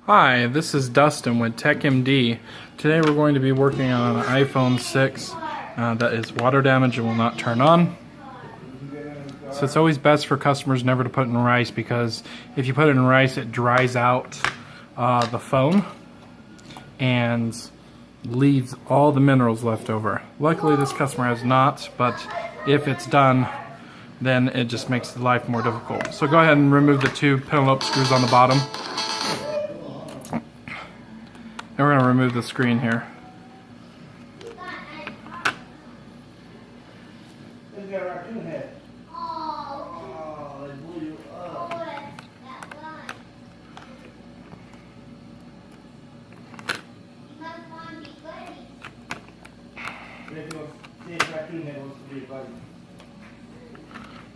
Hi, this is Dustin with TechMD. Today we're going to be working on an iPhone 6 that is water damaged and will not turn on. So it's always best for customers never to put in rice, because if you put it in rice it dries out the phone and leaves all the minerals left over. Luckily this customer has not, but if it's done then it just makes the life more difficult. So go ahead and remove the two penelope screws on the bottom. And we're going to remove the screen here.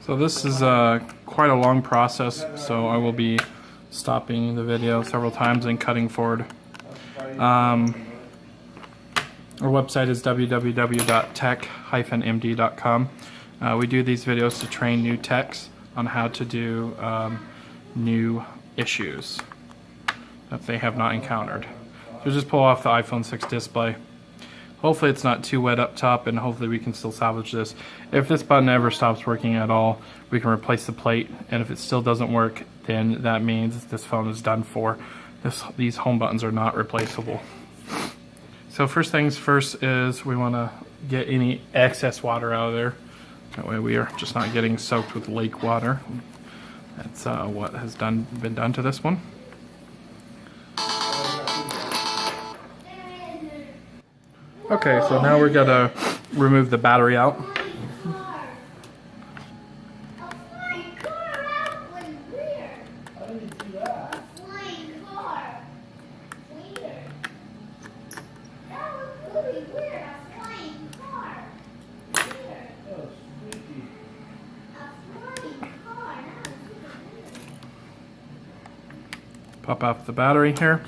So this is quite a long process, so I will be stopping the video several times and cutting forward. Our website is www.tech-md.com. We do these videos to train new techs on how to do new issues that they have not encountered. So just pull off the iPhone 6 display. Hopefully it's not too wet up top, and hopefully we can still salvage this. If this button ever stops working at all, we can replace the plate, and if it still doesn't work, then that means this phone is done for. These home buttons are not replaceable. So first things first is we want to get any excess water out of there. That way we are just not getting soaked with lake water. That's what has been done to this one. Okay, so now we're gonna remove the battery out. Pop off the battery here.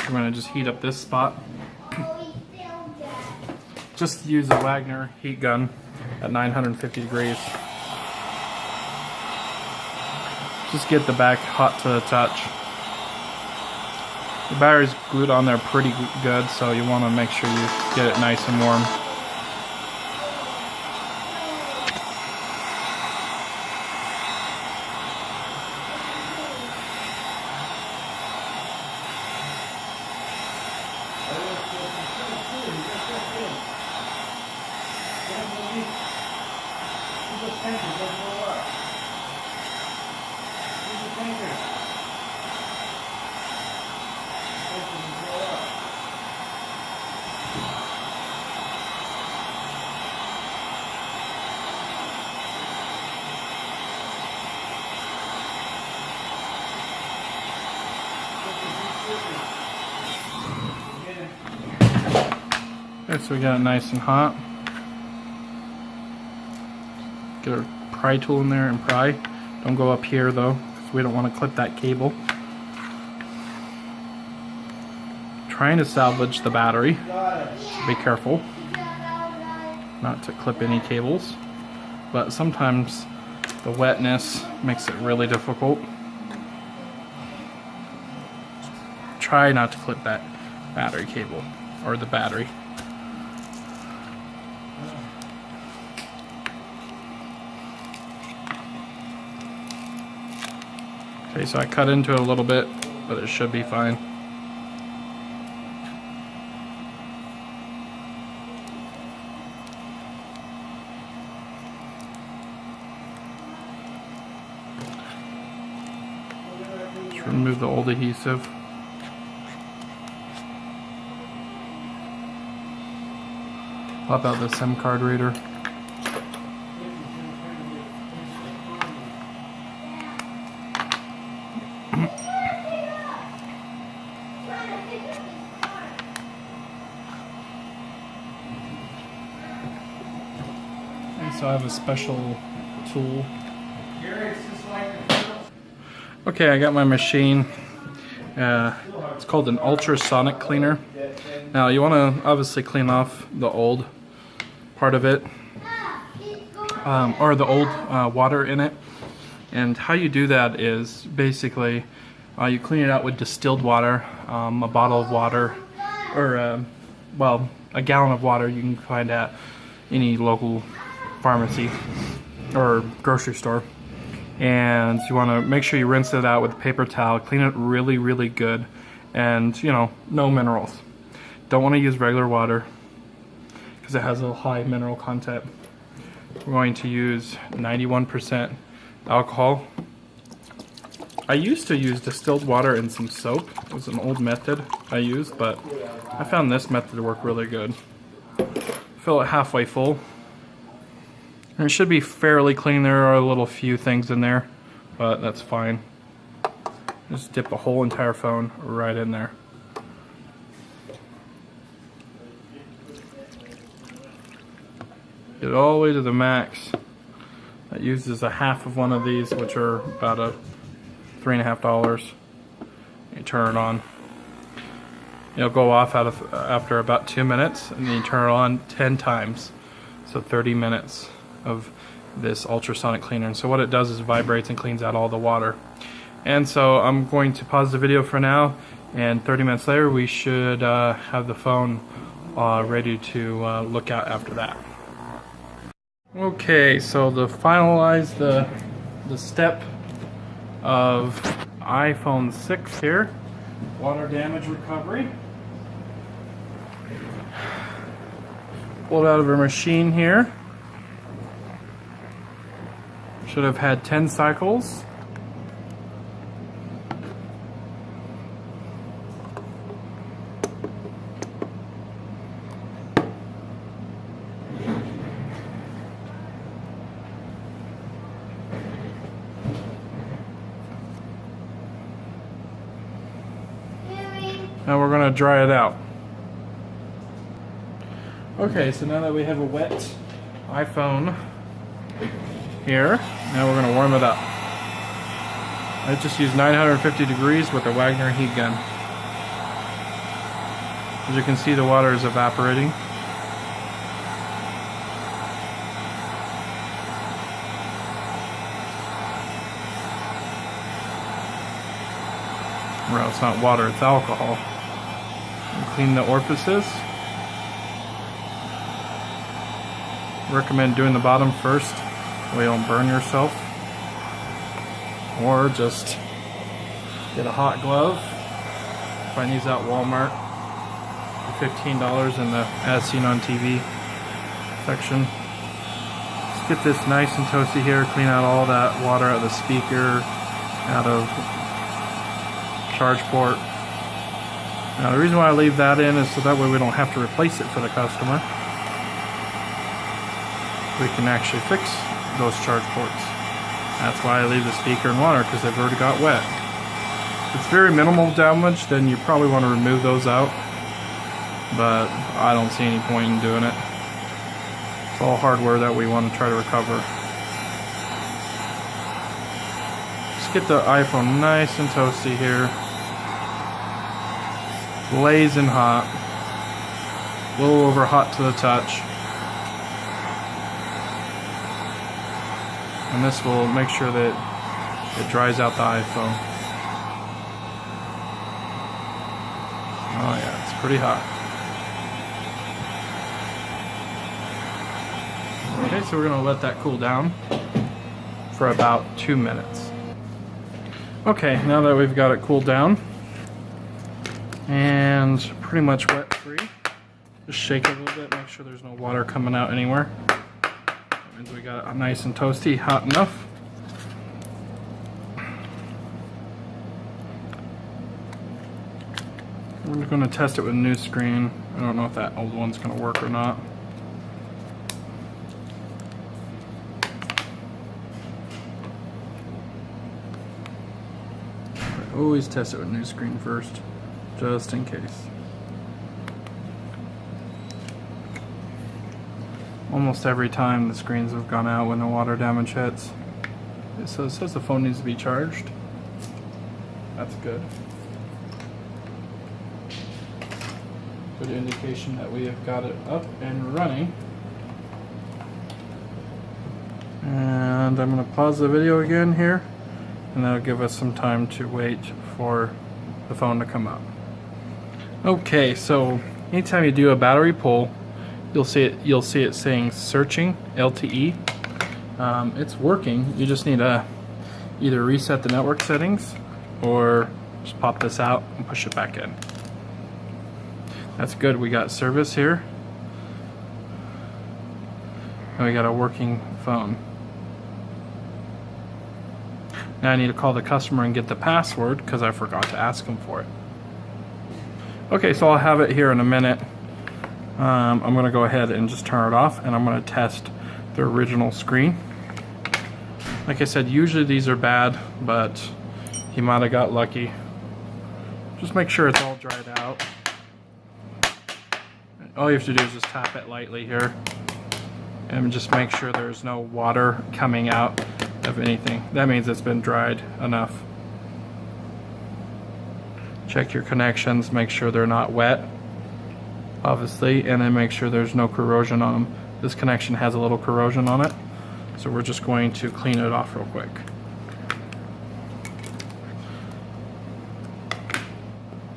We're going to just heat up this spot. Just use a Wagner heat gun at 950 degrees. Just get the back hot to the touch. The battery's glued on there pretty good, so you want to make sure you get it nice and warm. Okay, so we got it nice and hot. Get our pry tool in there and pry. Don't go up here though, because we don't want to clip that cable. Trying to salvage the battery. Be careful not to clip any cables, but sometimes the wetness makes it really difficult. Try not to clip that battery cable or the battery. Okay, so I cut into it a little bit, but it should be fine. Just remove the old adhesive. Pop out the SIM card reader. So I have a special tool. Okay, I got my machine. It's called an ultrasonic cleaner. Now you want to obviously clean off the old part of it, or the old water in it. And how you do that is basically You clean it out with distilled water, a bottle of water, or well, a gallon of water you can find at any local pharmacy or grocery store. And you want to make sure you rinse it out with a paper towel, clean it really, really good, and no minerals. Don't want to use regular water because it has a high mineral content. We're going to use 91% alcohol. I used to use distilled water and some soap. It was an old method I used, but I found this method to work really good. Fill it halfway full. And it should be fairly clean. There are a little few things in there, but that's fine. Just dip the whole entire phone right in there. Get it all the way to the max. That uses a half of one of these, which are about $3.50. You turn it on. It'll go off after about 2 minutes, and then you turn it on 10 times. So 30 minutes of this ultrasonic cleaner. And so what it does is vibrates and cleans out all the water. And so I'm going to pause the video for now, and 30 minutes later we should have the phone ready to look at after that. Okay, so to finalize the step of iPhone 6 here, water damage recovery. Pulled out of a machine here. Should have had 10 cycles. Now we're going to dry it out. Okay, so now that we have a wet iPhone here, now we're going to warm it up. I just used 950 degrees with a Wagner heat gun. As you can see, the water is evaporating. Well, it's not water, it's alcohol. And clean the orifices. Recommend doing the bottom first so you don't burn yourself. Or just get a hot glove. Find these at Walmart for $15 in the As Seen on TV section. Just get this nice and toasty here. Clean out all that water out of the speaker, out of charge port. Now the reason why I leave that in is so that way we don't have to replace it for the customer. We can actually fix those charge ports. That's why I leave the speaker in water, because they've already got wet. If it's very minimal damage, then you probably want to remove those out, but I don't see any point in doing it. It's all hardware that we want to try to recover. Just get the iPhone nice and toasty here. Blazing hot. A little over hot to the touch. And this will make sure that it dries out the iPhone. Oh yeah, it's pretty hot. Okay, so we're going to let that cool down for about 2 minutes. Okay, now that we've got it cooled down and pretty much wet free, just shake it a little bit, make sure there's no water coming out anywhere. That means we got it nice and toasty, hot enough. We're going to test it with a new screen. I don't know if that old one's going to work or not. Always test it with a new screen first, just in case. Almost every time the screens have gone out when the water damage hits. So it says the phone needs to be charged. That's good. Good indication that we have got it up and running. And I'm going to pause the video again here, and that'll give us some time to wait for the phone to come up. Okay, so anytime you do a battery pull, you'll see it saying searching LTE. It's working. You just need to either reset the network settings or just pop this out and push it back in. That's good. We got service here, and we got a working phone. Now I need to call the customer and get the password because I forgot to ask them for it. Okay, so I'll have it here in a minute. I'm going to go ahead and just turn it off, and I'm going to test the original screen. Like I said, usually these are bad, but he might have got lucky. Just make sure it's all dried out. All you have to do is just tap it lightly here and just make sure there's no water coming out of anything. That means it's been dried enough. Check your connections, make sure they're not wet, obviously, and then make sure there's no corrosion on them. This connection has a little corrosion on it, so we're just going to clean it off real quick.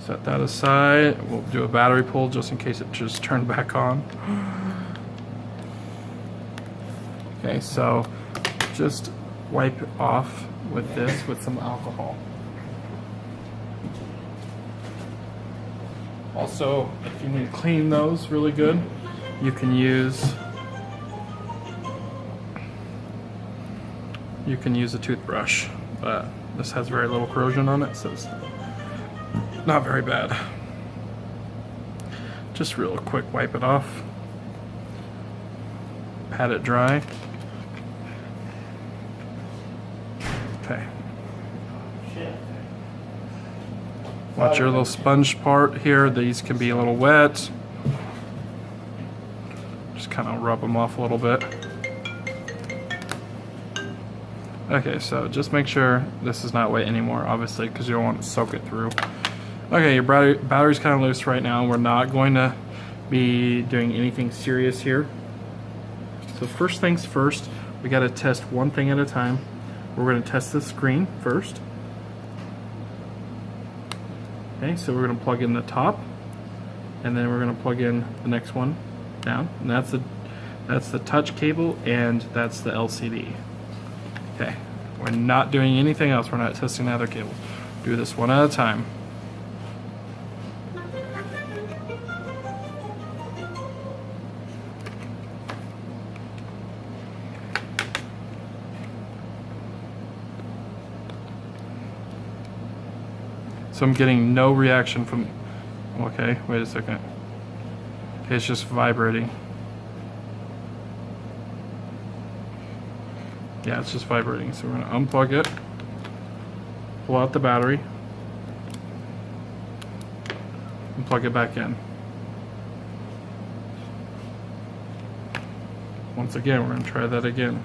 Set that aside. We'll do a battery pull just in case it just turned back on. Okay, so just wipe it off with this with some alcohol. Also, if you need to clean those really good, you can use a toothbrush, but this has very little corrosion on it, so it's not very bad. Just real quick wipe it off, pat it dry. Okay. Watch your little sponge part here. These can be a little wet. Just kind of rub them off a little bit. Okay, so just make sure this is not wet anymore, obviously, because you don't want to soak it through. Okay, your battery's kind of loose right now. We're not going to be doing anything serious here. So first things first, we got to test one thing at a time. We're going to test the screen first. Okay, so we're going to plug in the top, and then we're going to plug in the next one down, and that's the touch cable, and that's the LCD. Okay, we're not doing anything else. We're not testing the other cable. Do this one at a time. So I'm getting no reaction from, okay, wait a second. Okay, it's just vibrating. Yeah, it's just vibrating. So we're gonna unplug it, pull out the battery, and plug it back in. Once again, we're gonna try that again.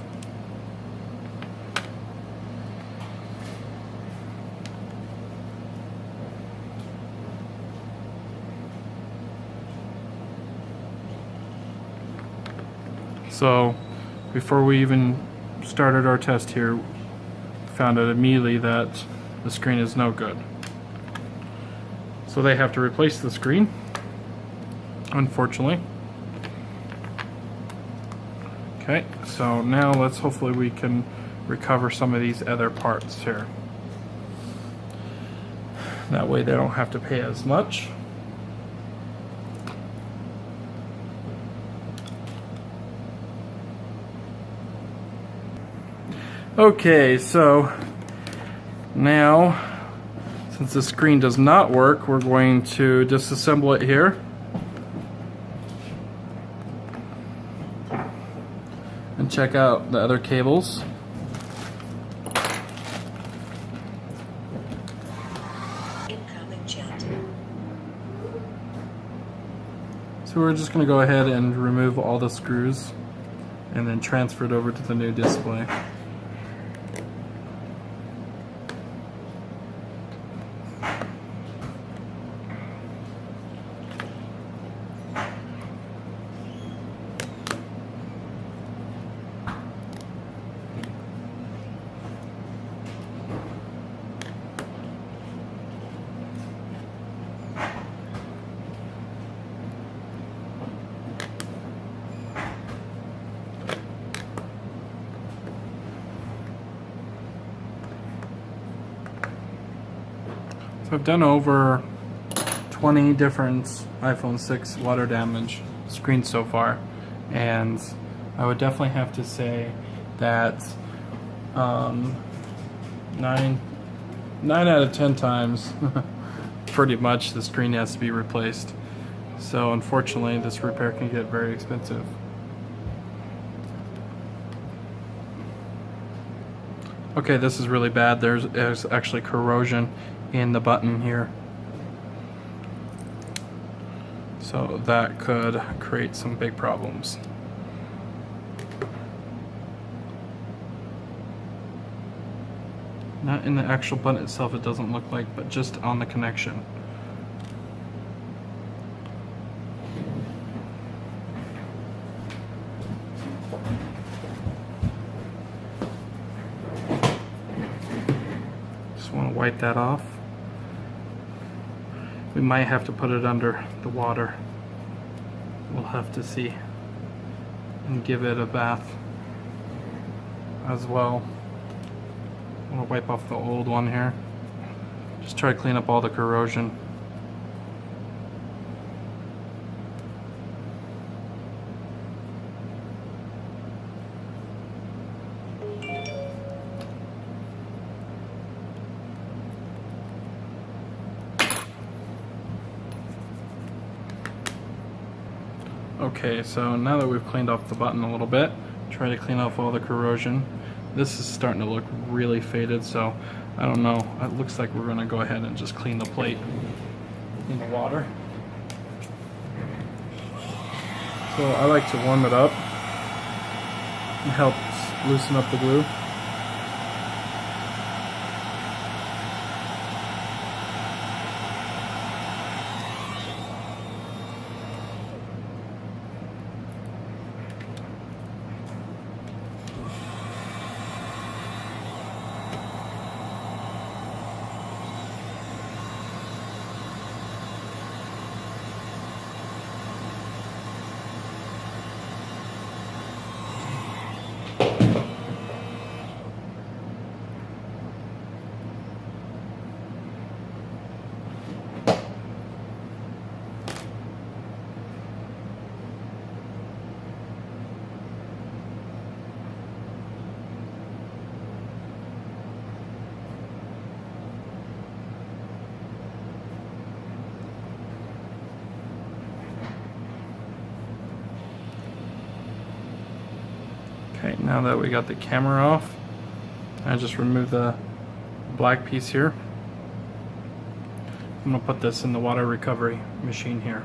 So before we even started our test here, found out immediately that the screen is no good. So they have to replace the screen, unfortunately. Okay, so now let's hopefully we can recover some of these other parts here. That way they don't have to pay as much. Okay, so now since the screen does not work, we're going to disassemble it here. And check out the other cables. Incoming chat. So we're just going to go ahead and remove all the screws and then transfer it over to the new display. So I've done over 20 different iPhone 6 water damage screens so far, and I would definitely have to say that 9 out of 10 times pretty much the screen has to be replaced. So unfortunately this repair can get very expensive. Okay, this is really bad. There's actually corrosion in the button here. So that could create some big problems. Not in the actual button itself, it doesn't look like, but just on the connection. Just want to wipe that off. We might have to put it under the water. We'll have to see. And give it a bath as well. I'm gonna wipe off the old one here. Just try to clean up all the corrosion. Okay, so now that we've cleaned off the button a little bit, try to clean off all the corrosion. This is starting to look really faded, so I don't know. It looks like we're gonna go ahead and just clean the plate in the water. So I like to warm it up. It helps loosen up the glue. Okay, now that we got the camera off, I just remove the black piece here. I'm gonna put this in the water recovery machine here.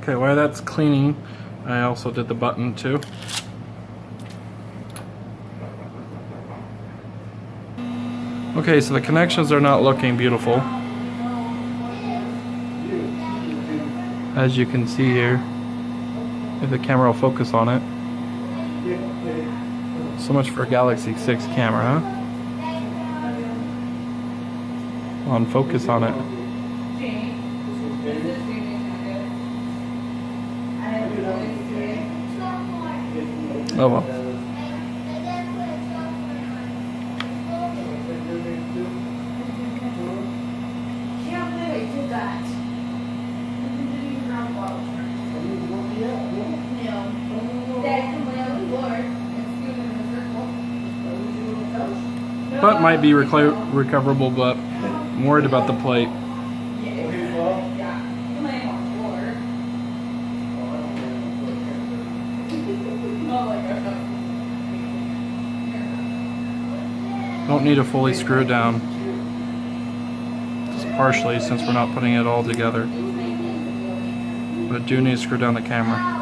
Okay, while that's cleaning, I also did the button too. Okay, so the connections are not looking beautiful. As you can see here, if the camera will focus on it. So much for a Galaxy 6 camera, huh? On focus on it. Oh well. But might be recoverable, but I'm worried about the plate. Don't need to fully screw it down. Just partially, since we're not putting it all together. But do need to screw down the camera.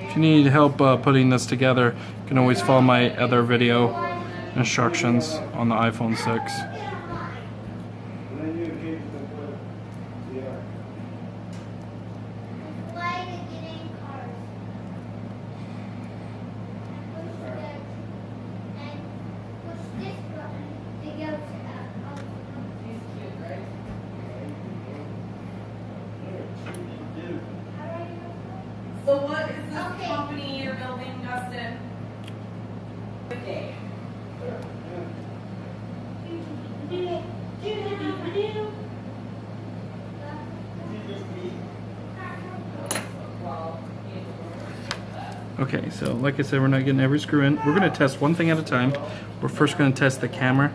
If you need help putting this together, you can always follow my other video instructions on the iPhone 6. So what is this company you're building, Dustin? Okay. Okay, so like I said, we're not getting every screw in. We're going to test one thing at a time. We're first going to test the camera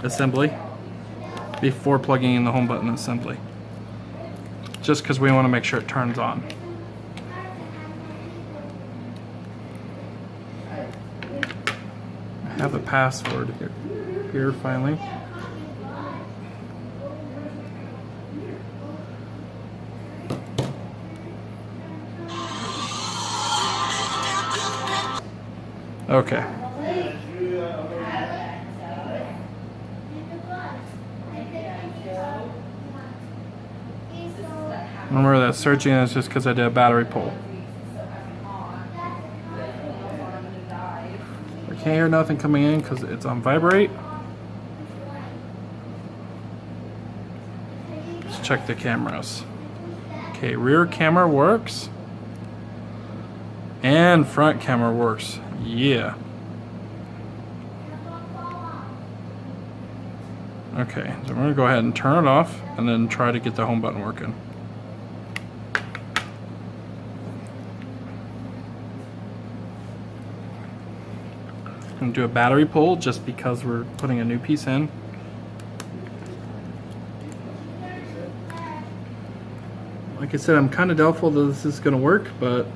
assembly before plugging in the home button assembly. Just because we want to make sure it turns on. I have the password here finally. Okay. Remember that searching is just because I did a battery pull. I can't hear nothing coming in because it's on vibrate. Let's check the cameras. Okay, rear camera works. And front camera works. Yeah. Okay, so I'm going to go ahead and turn it off and then try to get the home button working. I'm going to do a battery pull just because we're putting a new piece in. Like I said, I'm kind of doubtful that this is going to work, but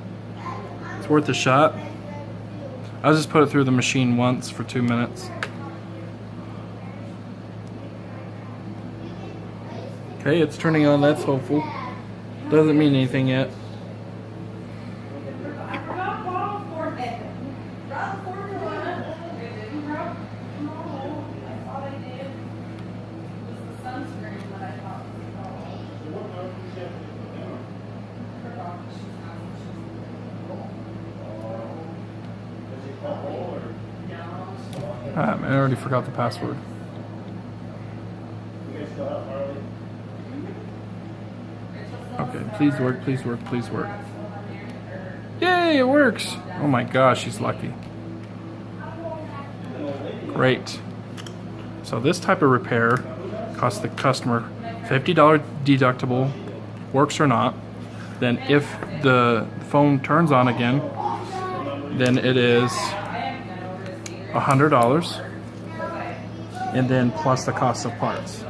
it's worth a shot. I'll just put it through the machine once for 2 minutes. Okay, it's turning on. That's hopeful. Doesn't mean anything yet. I already forgot the password. Okay, please work, please work, please work. Yay, it works! Oh my gosh, she's lucky. Great. So this type of repair costs the customer $50 deductible, works or not. Then if the phone turns on again, then it is $100, and then plus the cost of parts.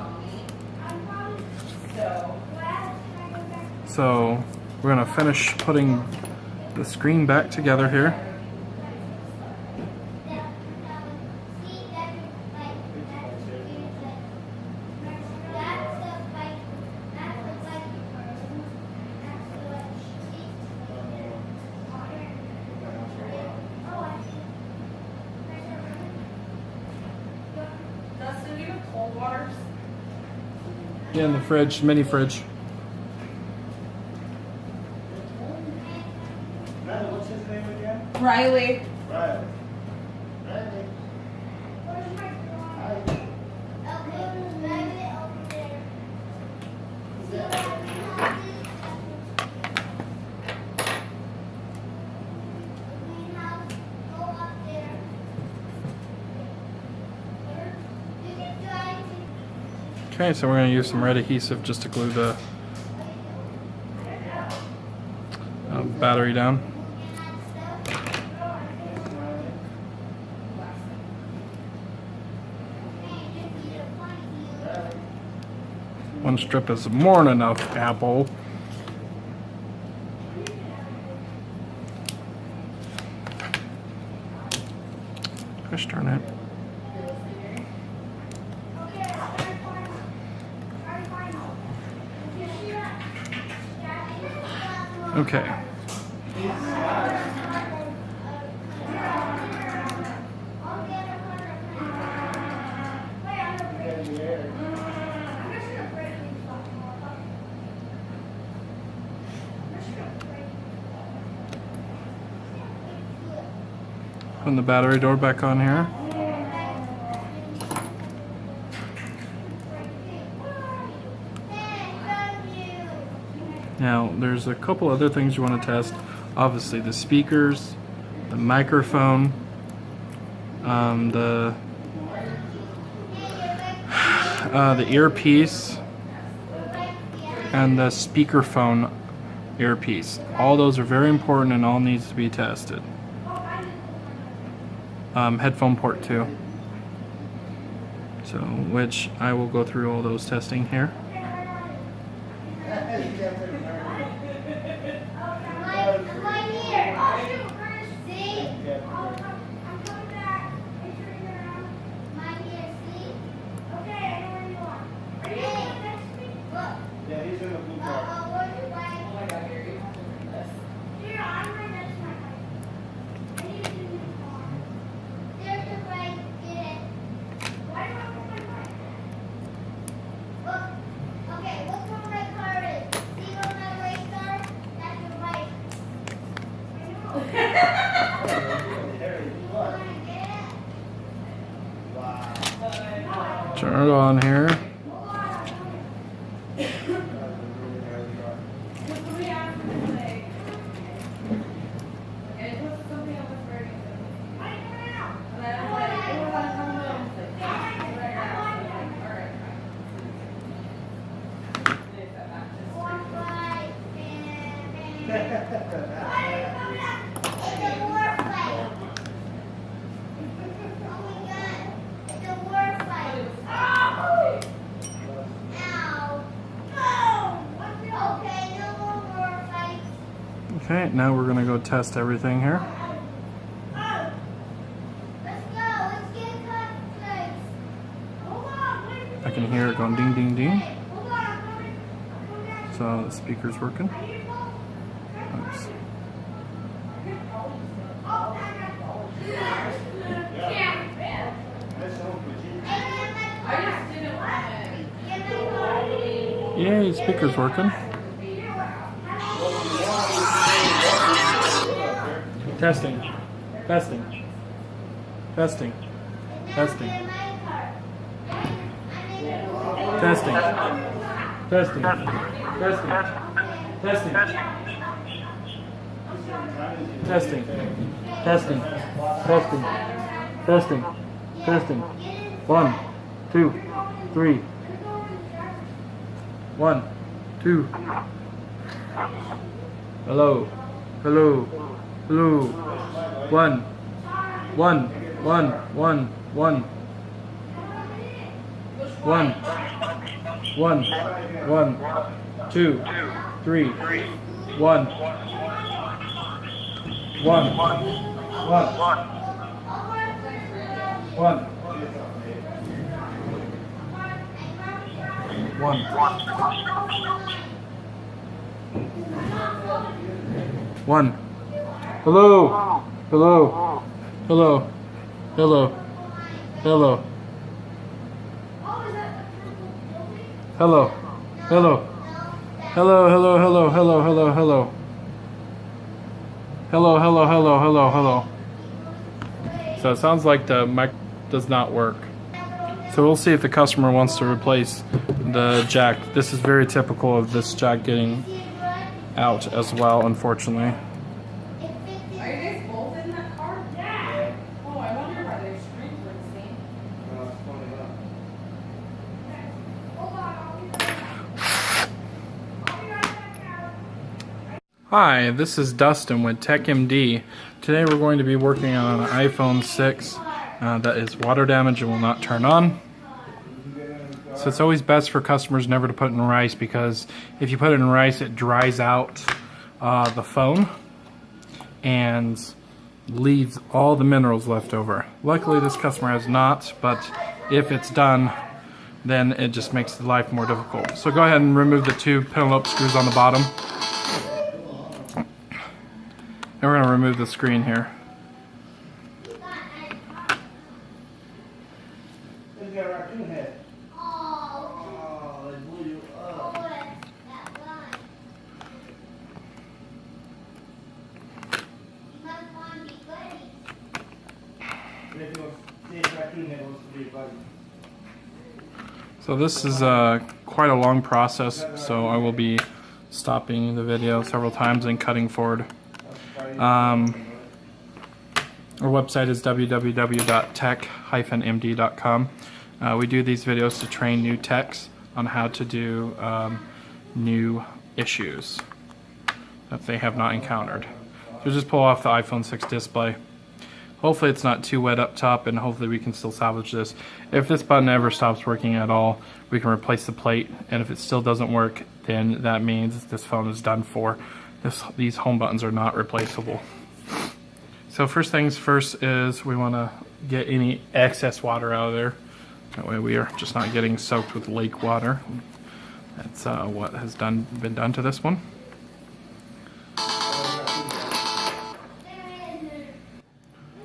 So we're gonna finish putting the screen back together here. Dustin, do you have cold waters? Yeah, in the fridge, mini fridge. What's his name again? Riley. Riley. Okay, so we're going to use some red adhesive just to glue the battery down. One strip is more than enough, Apple. Push turn it. Okay. in the air. Putting the battery door back on here. Now, there's a couple other things you want to test. Obviously, the speakers, the microphone, the earpiece, and the speakerphone earpiece. All those are very important and all needs to be tested. Headphone port too. So, which I will go through all those testing here. Yeah, he's in the blue car. Turn it on here. Okay, now we're gonna go test everything here. I can hear it going ding ding ding. So the speaker's working. Oops. Yay, speaker's working. Testing. Testing. Testing. Testing. Testing. Testing. Testing. Testing. Testing. Testing. Testing. Testing. Testing. 1, 2, 3. 1, 2. Hello. Hello. Hello. 1. 1. 1. 1. 1. 1. 1. 1. 2. 3. 1. 1. 1. 1. 1. Hello. Hello. Hello. Hello. Hello. Hello. Hello. Hello, hello, hello, hello, hello, hello. Hello, hello, hello, hello, hello. So it sounds like the mic does not work. So we'll see if the customer wants to replace the jack. This is very typical of this jack getting out as well, unfortunately. Are you guys both in that car? Yeah. Oh, I wonder why their screens were the same. Hi, this is Dustin with TechMD. Today we're going to be working on an iPhone 6 that is water damage and will not turn on. So it's always best for customers never to put it in rice, because if you put it in rice it dries out the phone and leaves all the minerals left over. Luckily this customer has not, but if it's done then it just makes the life more difficult. So go ahead and remove the two penelope screws on the bottom. And we're going to remove the screen here. He's got a raccoon head. So this is quite a long process, so I will be stopping the video several times and cutting forward. Our website is www.tech-md.com. We do these videos to train new techs on how to do new issues that they have not encountered. So just pull off the iPhone 6 display. Hopefully it's not too wet up top, and hopefully we can still salvage this. If this button ever stops working at all, we can replace the plate, and if it still doesn't work, then that means this phone is done for. These home buttons are not replaceable. So first things first is we want to get any excess water out of there. That way we are just not getting soaked with lake water. That's what has been done to this one.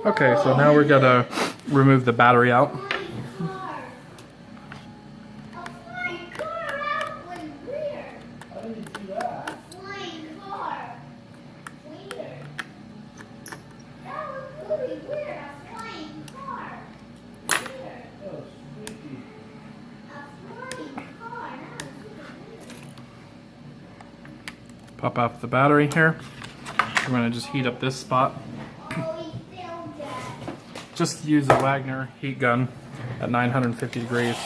Okay, so now we're gonna remove the battery out. Pop out the battery here. We're gonna just heat up this spot. Just use a Wagner heat gun at 950 degrees.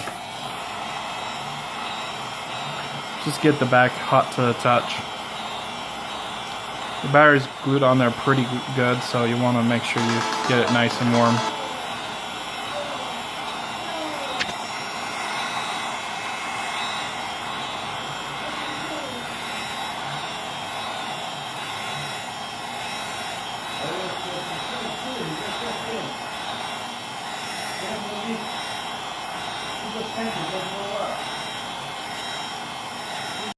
Just get the back hot to the touch. The battery's glued on there pretty good, so you want to make sure you get it nice and warm. Thank you.